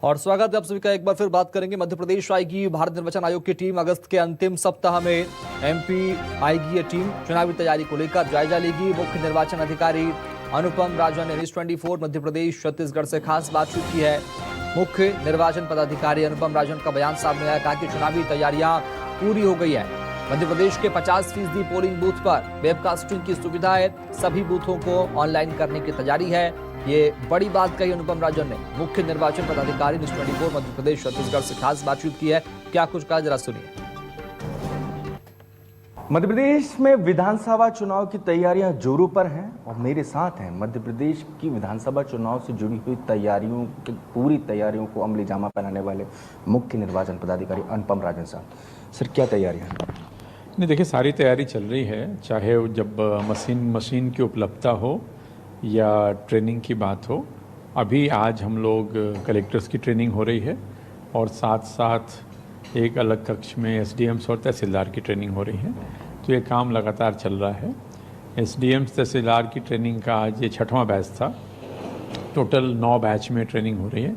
और स्वागत है आप सभी का। एक बार फिर बात करेंगे, मध्य प्रदेश आएगी भारत निर्वाचन आयोग की टीम। अगस्त के अंतिम सप्ताह में एमपी आएगी ये टीम। चुनावी तैयारी को लेकर जायजा लेगी। मुख्य निर्वाचन अधिकारी अनुपम राजन ने न्यूज़ 24 मध्य प्रदेश छत्तीसगढ़ से खास बातचीत की है। मुख्य निर्वाचन पदाधिकारी अनुपम राजन का बयान सामने आया, कहा कि चुनावी तैयारियां पूरी हो गई है। मध्य प्रदेश के 50% पोलिंग बूथ पर वेबकास्टिंग की सुविधा है। सभी बूथों को ऑनलाइन करने की तैयारी है। ये बड़ी बात कही अनुपम राजन ने। मुख्य निर्वाचन पदाधिकारी न्यूज़ 24 मध्य प्रदेश छत्तीसगढ़ से खास बातचीत की है। क्या कुछ कहा, जरा सुनिए। मध्य प्रदेश में विधानसभा चुनाव की तैयारियां जोरों पर हैं और मेरे साथ हैं मध्य प्रदेश की विधानसभा चुनाव से जुड़ी हुई तैयारियों की पूरी तैयारियों को अमली जामा पहनाने वाले मुख्य निर्वाचन पदाधिकारी अनुपम राजन साहब। सर, क्या तैयारियां? नहीं, देखिए, सारी तैयारी चल रही है। चाहे जब मशीन की उपलब्धता हो या ट्रेनिंग की बात हो। अभी आज हम लोग कलेक्टर्स की ट्रेनिंग हो रही है और साथ साथ एक अलग कक्ष में एसडीएम्स और तहसीलदार की ट्रेनिंग हो रही है। तो ये काम लगातार चल रहा है। एसडीएम्स तहसीलदार की ट्रेनिंग का आज ये 6वां बैच था। टोटल 9 बैच में ट्रेनिंग हो रही है।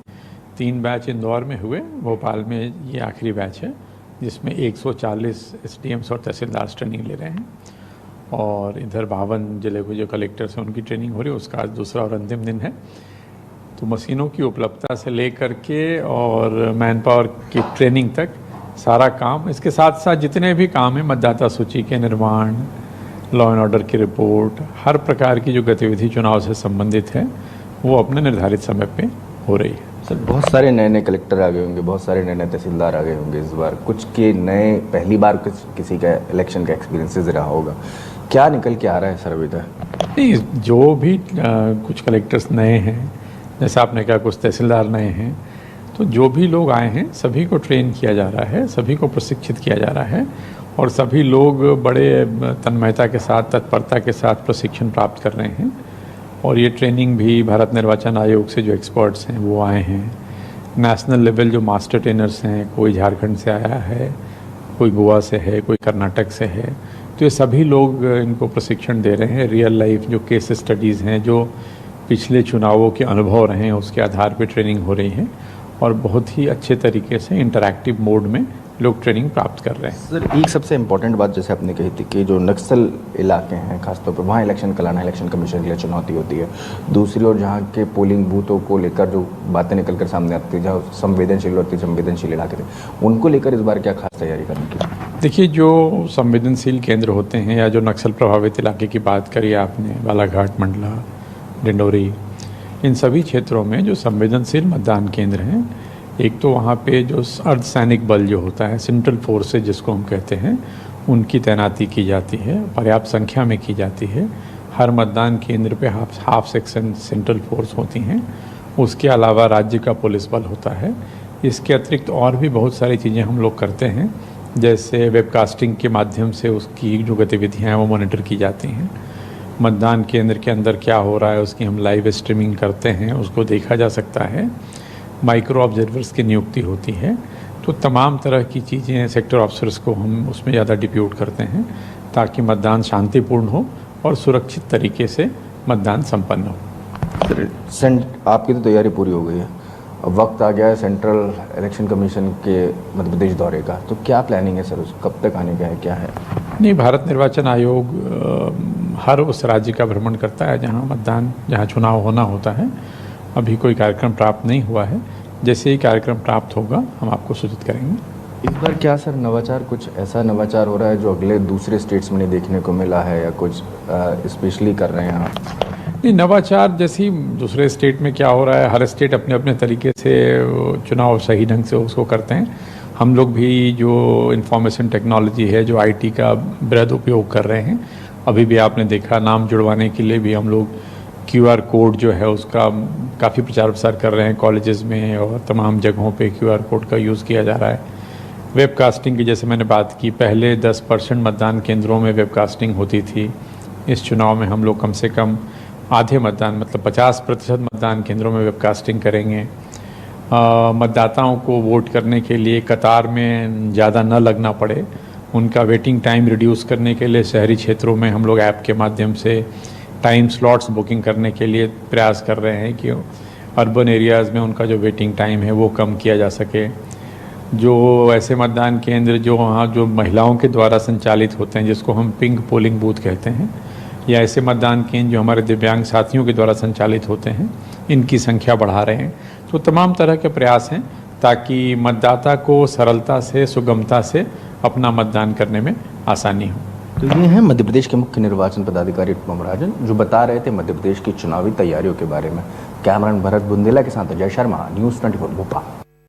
3 बैच इंदौर में हुए, भोपाल में ये आखिरी बैच है जिसमें 140 एसडीएम्स और तहसीलदार ट्रेनिंग ले रहे हैं। और इधर 52 जिले के जो कलेक्टर्स हैं उनकी ट्रेनिंग हो रही है। उसका आज दूसरा और अंतिम दिन है। तो मशीनों की उपलब्धता से लेकर के और मैन पावर की ट्रेनिंग तक सारा काम, इसके साथ साथ जितने भी काम हैं, मतदाता सूची के निर्माण, लॉ एंड ऑर्डर की रिपोर्ट, हर प्रकार की जो गतिविधि चुनाव से संबंधित है वो अपने निर्धारित समय पे हो रही है। सर, बहुत सारे नए कलेक्टर आ गए होंगे, बहुत सारे नए तहसीलदार आ गए होंगे इस बार। कुछ के नए पहली बार किसी का इलेक्शन का एक्सपीरियंसेस रहा होगा। क्या निकल के आ रहा है सर अभी तक? नहीं, जो भी कुछ कलेक्टर्स नए हैं, जैसा आपने कहा कुछ तहसीलदार नए हैं, तो जो भी लोग आए हैं सभी को ट्रेन किया जा रहा है, सभी को प्रशिक्षित किया जा रहा है और सभी लोग बड़े तन्मयता के साथ, तत्परता के साथ प्रशिक्षण प्राप्त कर रहे हैं। और ये ट्रेनिंग भी भारत निर्वाचन आयोग से जो एक्सपर्ट्स हैं वो आए हैं। नेशनल लेवल जो मास्टर ट्रेनर्स हैं, कोई झारखंड से आया है, कोई गोवा से है, कोई कर्नाटक से है। तो ये सभी लोग इनको प्रशिक्षण दे रहे हैं। रियल लाइफ जो केस स्टडीज़ हैं, जो पिछले चुनावों के अनुभव रहे हैं, उसके आधार पर ट्रेनिंग हो रही है और बहुत ही अच्छे तरीके से इंटरैक्टिव मोड में लोग ट्रेनिंग प्राप्त कर रहे हैं। सर, एक सबसे इम्पोर्टेंट बात जैसे आपने कही थी कि जो नक्सल इलाके हैं खासतौर पर, वहाँ इलेक्शन कराना इलेक्शन कमीशन के लिए चुनौती होती है। दूसरी ओर जहाँ के पोलिंग बूथों को लेकर जो बातें निकल कर सामने आती है, जहाँ संवेदनशील इलाके थे, उनको लेकर इस बार क्या खास तैयारी करनी की? देखिए, जो संवेदनशील केंद्र होते हैं या जो नक्सल प्रभावित इलाके की बात करी आपने, बालाघाट, मंडला, डिंडोरी, इन सभी क्षेत्रों में जो संवेदनशील मतदान केंद्र हैं, एक तो वहाँ पे जो अर्धसैनिक बल जो होता है, सेंट्रल फोर्सेज जिसको हम कहते हैं, उनकी तैनाती की जाती है, पर्याप्त संख्या में की जाती है। हर मतदान केंद्र पे हाफ सेक्शन सेंट्रल फोर्स होती हैं। उसके अलावा राज्य का पुलिस बल होता है। इसके अतिरिक्त और भी बहुत सारी चीज़ें हम लोग करते हैं, जैसे वेबकास्टिंग के माध्यम से उसकी जो गतिविधियाँ हैं वो मॉनिटर की जाती हैं। मतदान केंद्र के अंदर क्या हो रहा है उसकी हम लाइव स्ट्रीमिंग करते हैं, उसको देखा जा सकता है। माइक्रो ऑब्जर्वर्स की नियुक्ति होती है। तो तमाम तरह की चीज़ें, सेक्टर ऑफिसर्स को हम उसमें ज़्यादा डिप्यूट करते हैं ताकि मतदान शांतिपूर्ण हो और सुरक्षित तरीके से मतदान संपन्न हो। सर, आपकी तो तैयारी पूरी हो गई है, अब वक्त आ गया है सेंट्रल इलेक्शन कमीशन के मध्य प्रदेश दौरे का। तो क्या प्लानिंग है सर, कब तक आने का है, क्या है? नहीं, भारत निर्वाचन आयोग हर उस राज्य का भ्रमण करता है जहाँ चुनाव होना होता है। अभी कोई कार्यक्रम प्राप्त नहीं हुआ है। जैसे ही कार्यक्रम प्राप्त होगा हम आपको सूचित करेंगे। इस बार क्या सर नवाचार, कुछ ऐसा नवाचार हो रहा है जो अगले दूसरे स्टेट्स में नहीं देखने को मिला है, या कुछ स्पेशली कर रहे हैं आप? नहीं, नवाचार जैसी दूसरे स्टेट में क्या हो रहा है, हर स्टेट अपने अपने तरीके से चुनाव सही ढंग से उसको करते हैं। हम लोग भी जो इंफॉर्मेशन टेक्नोलॉजी है, जो आईटी का बृहद उपयोग कर रहे हैं। अभी भी आपने देखा, नाम जुड़वाने के लिए भी हम लोग क्यूआर कोड जो है उसका काफ़ी प्रचार प्रसार कर रहे हैं। कॉलेजेस में और तमाम जगहों पे क्यूआर कोड का यूज़ किया जा रहा है। वेबकास्टिंग की जैसे मैंने बात की, पहले 10% मतदान केंद्रों में वेबकास्टिंग होती थी। इस चुनाव में हम लोग कम से कम आधे मतदान, मतलब 50% मतदान केंद्रों में वेबकास्टिंग करेंगे। मतदाताओं को वोट करने के लिए कतार में ज़्यादा न लगना पड़े, उनका वेटिंग टाइम रिड्यूस करने के लिए शहरी क्षेत्रों में हम लोग ऐप के माध्यम से टाइम स्लॉट्स बुकिंग करने के लिए प्रयास कर रहे हैं कि अर्बन एरियाज़ में उनका जो वेटिंग टाइम है वो कम किया जा सके। जो ऐसे मतदान केंद्र जो वहाँ जो महिलाओं के द्वारा संचालित होते हैं, जिसको हम पिंक पोलिंग बूथ कहते हैं, या ऐसे मतदान केंद्र जो हमारे दिव्यांग साथियों के द्वारा संचालित होते हैं, इनकी संख्या बढ़ा रहे हैं। तो तमाम तरह के प्रयास हैं ताकि मतदाता को सरलता से, सुगमता से अपना मतदान करने में आसानी हो। तो ये हैं मध्य प्रदेश के मुख्य निर्वाचन पदाधिकारी अनुपम राजन, जो बता रहे थे मध्य प्रदेश की चुनावी तैयारियों के बारे में। कैमरामैन भरत बुंदेला के साथ अजय शर्मा, न्यूज़ 24 भोपाल।